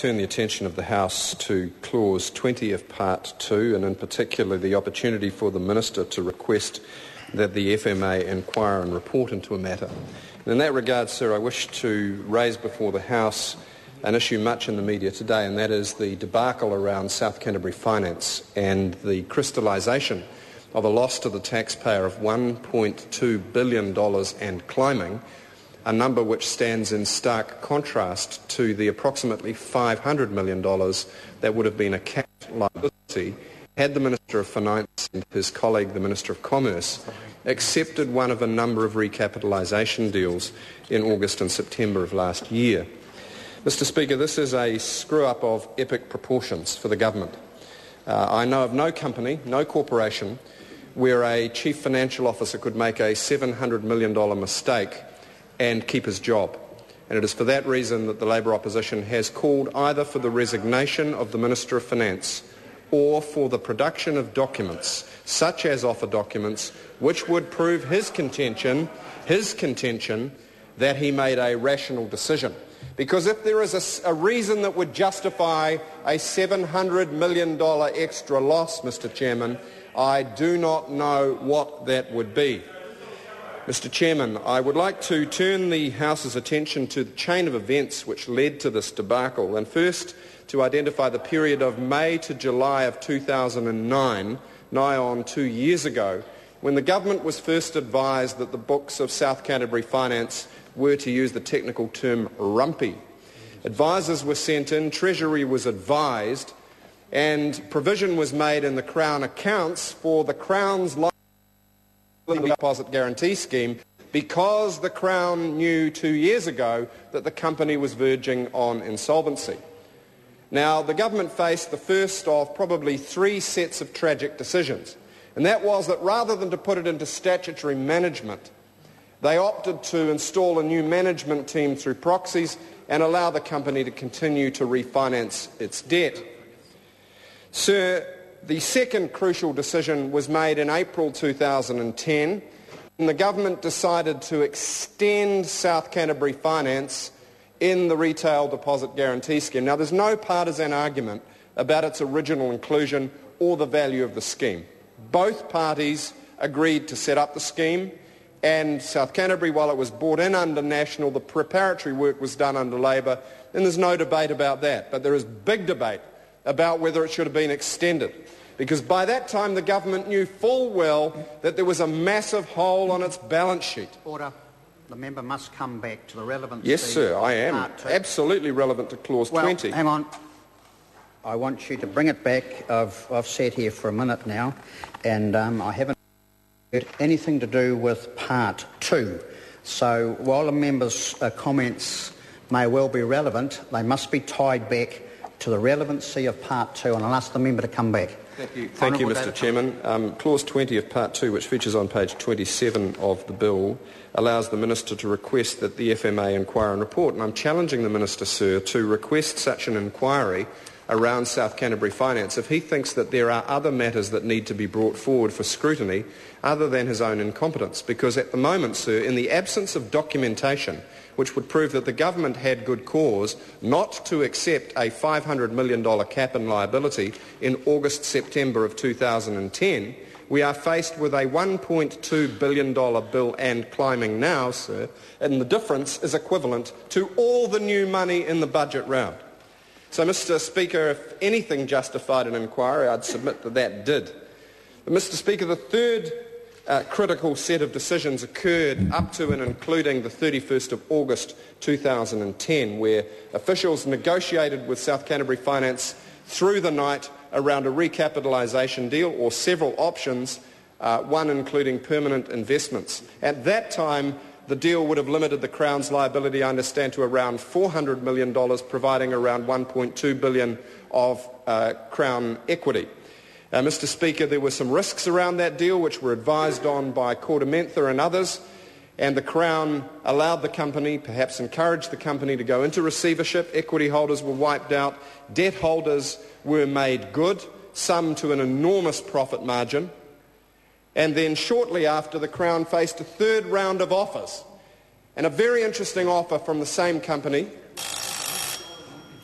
turn the attention of the House to Clause 20 of Part 2, and in particular the opportunity for the Minister to request that the FMA inquire and report into a matter. And in that regard, sir, I wish to raise before the House an issue much in the media today, and that is the debacle around South Canterbury Finance and the crystallisation of a loss to the taxpayer of $1.2 billion and climbing, a number which stands in stark contrast to the approximately $500 million that would have been a capped liability had the Minister of Finance and his colleague, the Minister of Commerce, accepted one of a number of recapitalisation deals in August and September of last year. Mr. Speaker, this is a screw-up of epic proportions for the government. I know of no company, no corporation, where a chief financial officer could make a $700 million mistake and keep his job. And it is for that reason that the Labour opposition has called either for the resignation of the Minister of Finance or for the production of documents, such as offer documents, which would prove his contention that he made a rational decision. Because if there is a reason that would justify a $700 million extra loss, Mr. Chairman, I do not know what that would be. Mr. Chairman, I would like to turn the House's attention to the chain of events which led to this debacle, and first to identify the period of May to July of 2009, nigh on 2 years ago, when the government was first advised that the books of South Canterbury Finance were, to use the technical term, rumpy. Advisers were sent in, Treasury was advised, and provision was made in the Crown accounts for the Crown's deposit guarantee scheme because the Crown knew 2 years ago that the company was verging on insolvency. Now, the government faced the first of probably 3 sets of tragic decisions, and that was that rather than to put it into statutory management, they opted to install a new management team through proxies and allow the company to continue to refinance its debt. Sir, the second crucial decision was made in April 2010, when the government decided to extend South Canterbury Finance in the Retail Deposit Guarantee Scheme. Now, there's no partisan argument about its original inclusion or the value of the scheme. Both parties agreed to set up the scheme, and South Canterbury, while it was brought in under National, the preparatory work was done under Labour, and there's no debate about that. But there is big debate about whether it should have been extended, because by that time the government knew full well that there was a massive hole on its balance sheet. Order. The member must come back to the relevant. Yes, sir, I am. Absolutely relevant to Clause 20. Hang on. I want you to bring it back. I've sat here for a minute now, and I haven't heard anything to do with Part 2. So while the member's comments may well be relevant, they must be tied back to the relevancy of Part 2, and I'll ask the member to come back. Thank you, Mr. Chairman. Clause 20 of Part 2, which features on page 27 of the bill, allows the Minister to request that the FMA inquire and report. And I'm challenging the Minister, sir, to request such an inquiry around South Canterbury Finance if he thinks that there are other matters that need to be brought forward for scrutiny other than his own incompetence. Because at the moment, sir, in the absence of documentation which would prove that the government had good cause not to accept a $500 million cap and liability in August-September of 2010, we are faced with a $1.2 billion bill and climbing now, sir, and the difference is equivalent to all the new money in the budget round. So, Mr. Speaker, if anything justified an inquiry, I'd submit that that did. But, Mr. Speaker, the third critical set of decisions occurred up to and including the 31st of August 2010, where officials negotiated with South Canterbury Finance through the night around a recapitalisation deal or several options, one including permanent investments. At that time, the deal would have limited the Crown's liability, I understand, to around $400 million, providing around $1.2 billion of Crown equity. Mr. Speaker, there were some risks around that deal which were advised on by Kordamentha and others, and the Crown allowed the company, perhaps encouraged the company to go into receivership. Equity holders were wiped out. Debt holders were made good, some to an enormous profit margin. And then shortly after, the Crown faced a third round of offers, and a very interesting offer from the same company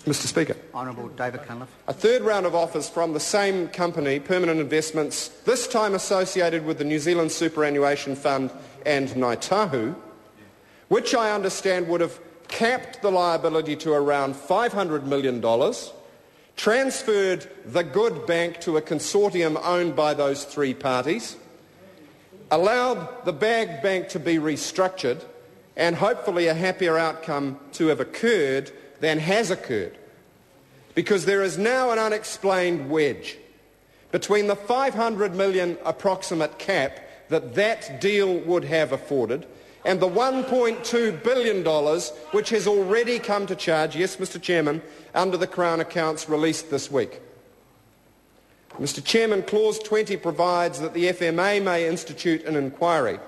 Mr Speaker. Honourable David Cunliffe. A third round of offers from the same company, Permanent Investments, this time associated with the New Zealand Superannuation Fund and Ngāi Tahu, which I understand would have capped the liability to around $500 million, transferred the good bank to a consortium owned by those three parties, allowed the bad bank to be restructured, and hopefully a happier outcome to have occurred than has occurred. Because there is now an unexplained wedge between the $500 million approximate cap that deal would have afforded and the $1.2 billion which has already come to charge, yes, Mr Chairman, under the Crown accounts released this week. Mr Chairman, Clause 20 provides that the FMA may institute an inquiry.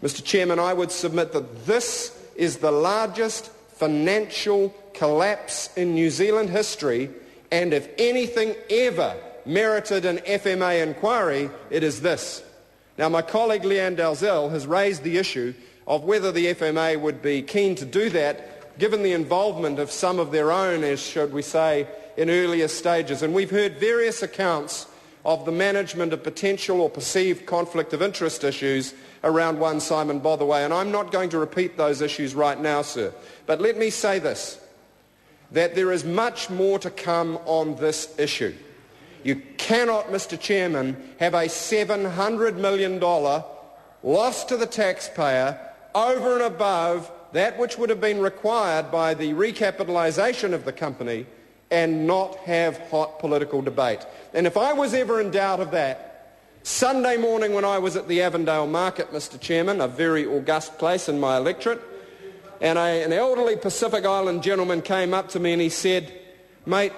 Mr Chairman, I would submit that this is the largest financial collapse in New Zealand history, and if anything ever merited an FMA inquiry, it is this. Now, my colleague Leanne Dalzell has raised the issue of whether the FMA would be keen to do that, given the involvement of some of their own, as should we say, in earlier stages. And we've heard various accounts of the management of potential or perceived conflict of interest issues around one Simon Botherway, and I'm not going to repeat those issues right now, sir. But let me say this, that there is much more to come on this issue. You cannot, Mr Chairman, have a $700 million loss to the taxpayer over and above that which would have been required by the recapitalisation of the company and not have hot political debate. And if I was ever in doubt of that, Sunday morning when I was at the Avondale Market, Mr Chairman, a very august place in my electorate, and an elderly Pacific Island gentleman came up to me and he said, "Mate,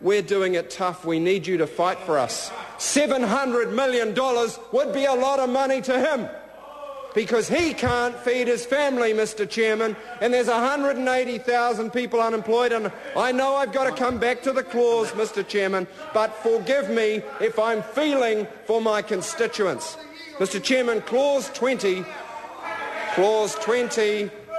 we're doing it tough, we need you to fight for us." $700 million would be a lot of money to him, because he can't feed his family, Mr Chairman, and there's 180,000 people unemployed, and I know I've got to come back to the clause, Mr Chairman, but forgive me if I'm feeling for my constituents. Mr Chairman, Clause 20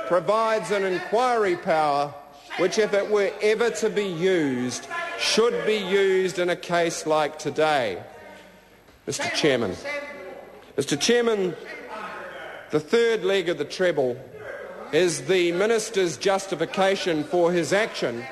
provides an inquiry power which, if it were ever to be used, should be used in a case like today. Mr Chairman, the third leg of the treble is the Minister's justification for his action,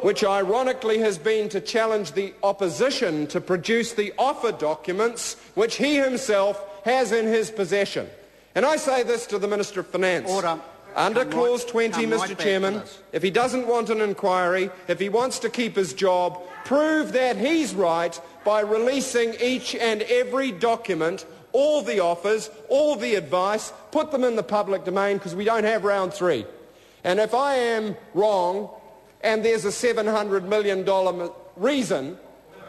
which ironically has been to challenge the opposition to produce the offer documents which he himself has in his possession. And I say this to the Minister of Finance. Order. Under Clause 20, Mr Chairman, if he doesn't want an inquiry, if he wants to keep his job, prove that he's right by releasing each and every document, all the offers, all the advice, put them in the public domain, because we don't have round three. And if I am wrong and there's a $700 million reason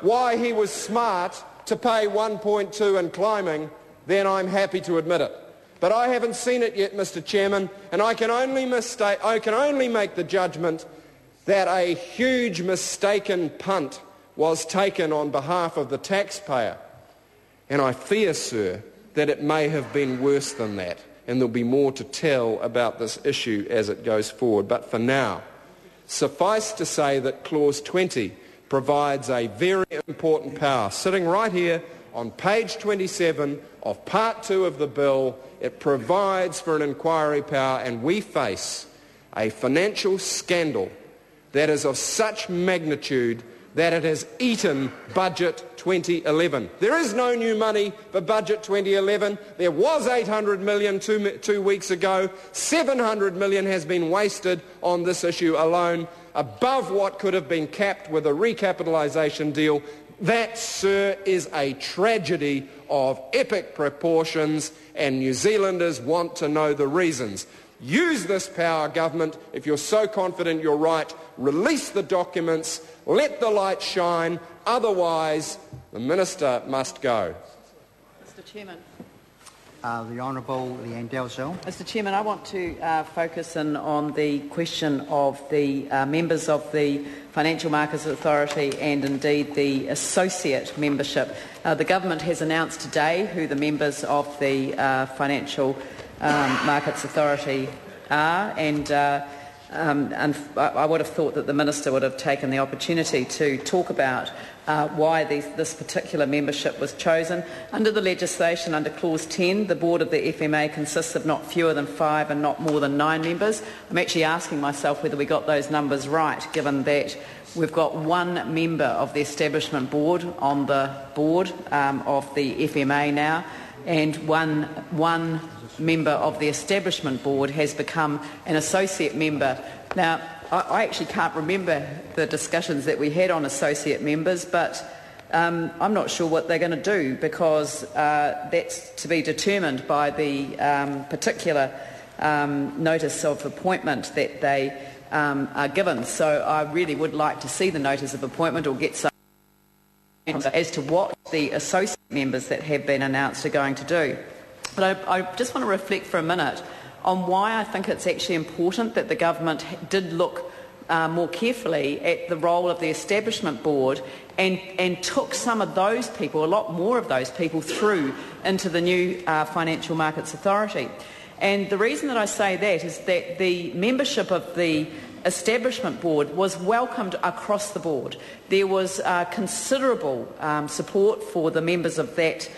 why he was smart to pay 1.2 and climbing, then I'm happy to admit it. But I haven't seen it yet, Mr Chairman, and I can only make the judgment that a huge mistaken punt was taken on behalf of the taxpayer. And I fear, sir, that it may have been worse than that, and there'll be more to tell about this issue as it goes forward. But for now, suffice to say that Clause 20 provides a very important power. Sitting right here on page 27 of Part 2 of the bill, it provides for an inquiry power, and we face a financial scandal that is of such magnitude that it has eaten Budget 2011. There is no new money for Budget 2011. There was $800 million two weeks ago. $700 million has been wasted on this issue alone, above what could have been capped with a recapitalisation deal. That, sir, is a tragedy of epic proportions, and New Zealanders want to know the reasons. Use this power, government. If you're so confident you're right, release the documents, let the light shine. Otherwise, the Minister must go. Mr Chairman. The Honourable Leanne Dalzell. Mr Chairman, I want to focus in on the question of the members of the Financial Markets Authority and indeed the associate membership. The government has announced today who the members of the Financial Markets Authority are, and and I would have thought that the Minister would have taken the opportunity to talk about why this particular membership was chosen. Under the legislation, under Clause 10, the board of the FMA consists of not fewer than 5 and not more than 9 members. I'm actually asking myself whether we got those numbers right, given that we've got one member of the establishment board on the board of the FMA now, and one member of the establishment board has become an associate member. Now, I actually can't remember the discussions that we had on associate members, but I'm not sure what they're going to do, because that's to be determined by the particular notice of appointment that they are given. So I really would like to see the notice of appointment, or get some as to what the associate members that have been announced are going to do. But I just want to reflect for a minute on why I think it's actually important that the government did look more carefully at the role of the establishment board and took some of those people, a lot more of those people, through into the new Financial Markets Authority. And the reason that I say that is that the membership of the establishment board was welcomed across the board. There was considerable support for the members of that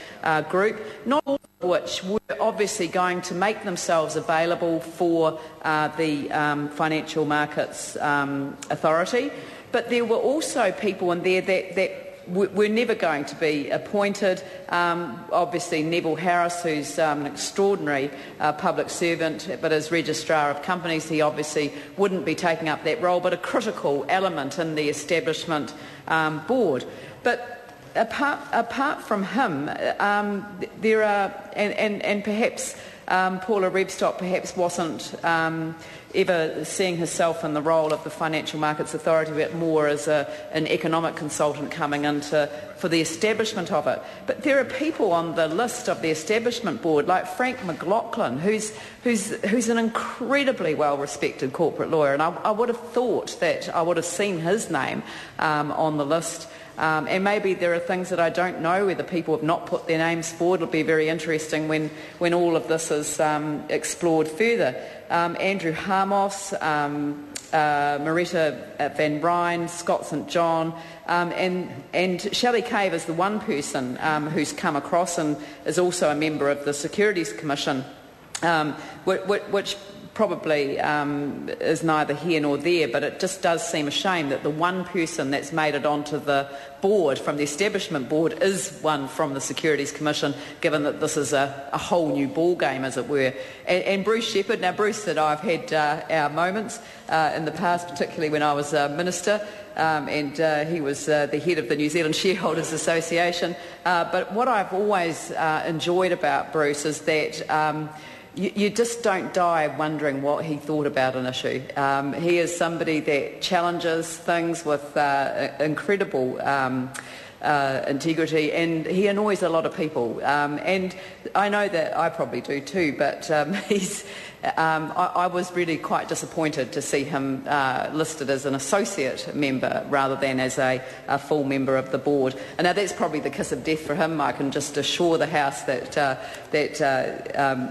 group, not all of which were obviously going to make themselves available for the Financial Markets Authority, but there were also people in there that were never going to be appointed. Obviously Neville Harris, who's an extraordinary public servant, but as Registrar of Companies he obviously wouldn't be taking up that role, but a critical element in the establishment board. But apart from him, there are, and perhaps Paula Rebstock perhaps wasn't ever seeing herself in the role of the Financial Markets Authority, but more as an economic consultant coming into for the establishment of it. But there are people on the list of the establishment board, like Frank McLaughlin, who's an incredibly well-respected corporate lawyer, and I would have thought that I would have seen his name on the list. And maybe there are things that I don't know, where the people have not put their names forward. It'll be very interesting when all of this is explored further. Andrew Harmos, Marita Van Ryn, Scott St John, and Shelley Cave is the one person who's come across and is also a member of the Securities Commission, which probably is neither here nor there, but it just does seem a shame that the one person that's made it onto the board from the establishment board is one from the Securities Commission, given that this is a whole new ball game, as it were. And Bruce Shepherd, now Bruce and I have had our moments in the past, particularly when I was Minister, and he was the head of the New Zealand Shareholders Association. But what I've always enjoyed about Bruce is that you just don't die wondering what he thought about an issue. He is somebody that challenges things with incredible integrity, and he annoys a lot of people. And I know that I probably do too, but I was really quite disappointed to see him listed as an associate member rather than as a full member of the board. And now that's probably the kiss of death for him. I can just assure the House that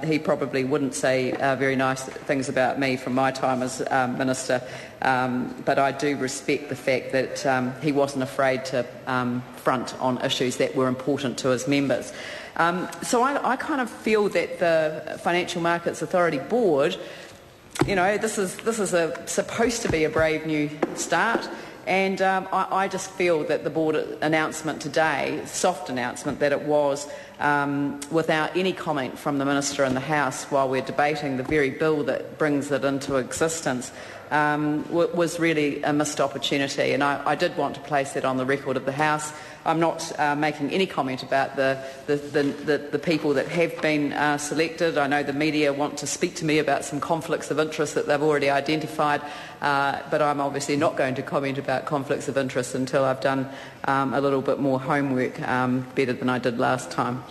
he probably wouldn't say very nice things about me from my time as Minister. But I do respect the fact that he wasn't afraid to front on issues that were important to his members. So I kind of feel that the Financial Markets Authority Board, you know, this is supposed to be a brave new start, and I just feel that the board announcement today, soft announcement that it was, without any comment from the Minister in the House while we're debating the very bill that brings it into existence, was really a missed opportunity, and I did want to place that on the record of the House. I'm not making any comment about the people that have been selected. I know the media want to speak to me about some conflicts of interest that they've already identified, but I'm obviously not going to comment about conflicts of interest until I've done a little bit more homework, better than I did last time.